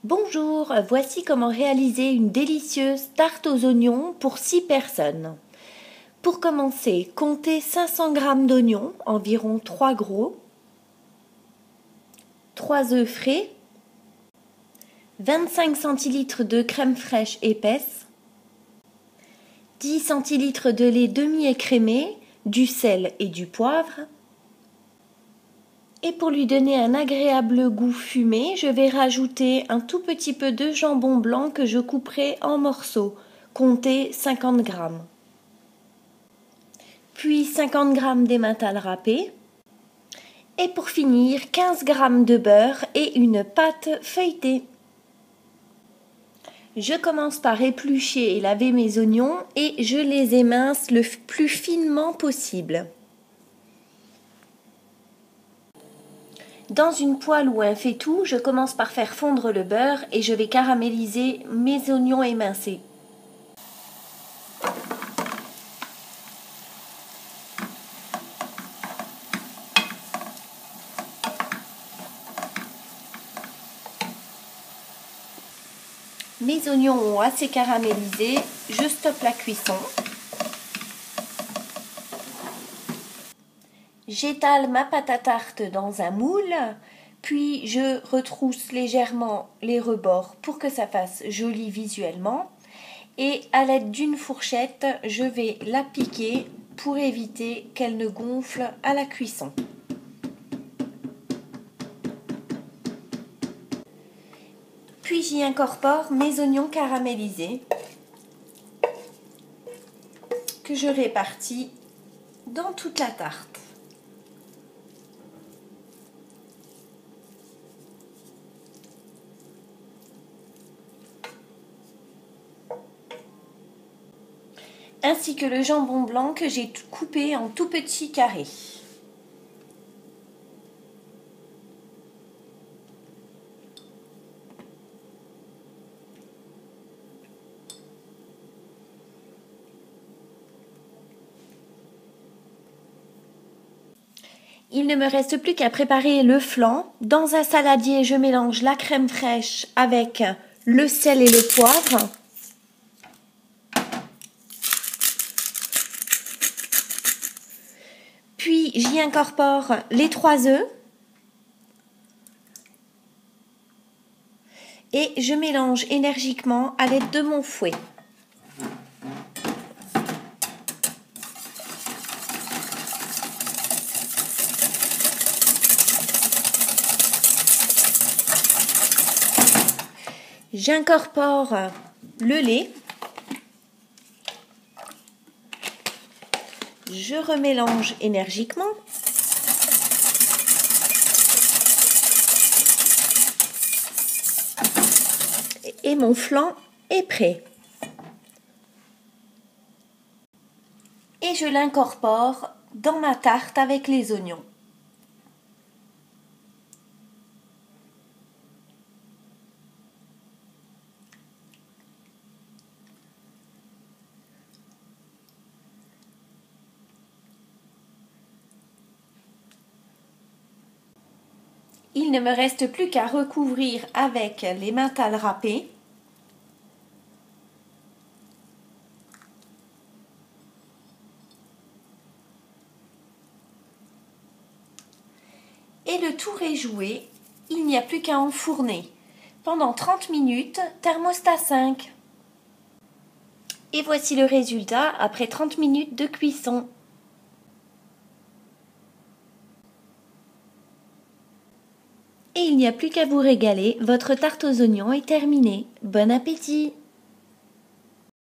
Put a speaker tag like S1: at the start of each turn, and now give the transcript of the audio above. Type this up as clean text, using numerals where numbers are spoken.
S1: Bonjour, voici comment réaliser une délicieuse tarte aux oignons pour 6 personnes. Pour commencer, comptez 500 g d'oignons, environ 3 gros, 3 œufs frais, 25 cl de crème fraîche épaisse, 10 cl de lait demi-écrémé, du sel et du poivre. Et pour lui donner un agréable goût fumé, je vais rajouter un tout petit peu de jambon blanc que je couperai en morceaux, comptez 50 g. Puis 50 g d'emmental râpé. Et pour finir, 15 g de beurre et une pâte feuilletée. Je commence par éplucher et laver mes oignons et je les émince le plus finement possible. Dans une poêle ou un faitout, je commence par faire fondre le beurre et je vais caraméliser mes oignons émincés. Mes oignons ont assez caramélisé, je stoppe la cuisson. J'étale ma pâte à tarte dans un moule, puis je retrousse légèrement les rebords pour que ça fasse joli visuellement. Et à l'aide d'une fourchette, je vais la piquer pour éviter qu'elle ne gonfle à la cuisson. Puis j'y incorpore mes oignons caramélisés que je répartis dans toute la tarte. Ainsi que le jambon blanc que j'ai coupé en tout petits carrés. Il ne me reste plus qu'à préparer le flan. Dans un saladier, je mélange la crème fraîche avec le sel et le poivre. Puis j'y incorpore les 3 œufs. Et je mélange énergiquement à l'aide de mon fouet. J'incorpore le lait. Je remélange énergiquement. Et mon flan est prêt. Et je l'incorpore dans ma tarte avec les oignons. Il ne me reste plus qu'à recouvrir avec l'emmental râpé. Et le tour est joué, il n'y a plus qu'à enfourner. Pendant 30 minutes, thermostat 5. Et voici le résultat après 30 minutes de cuisson. Et il n'y a plus qu'à vous régaler, votre tarte aux oignons est terminée. Bon appétit!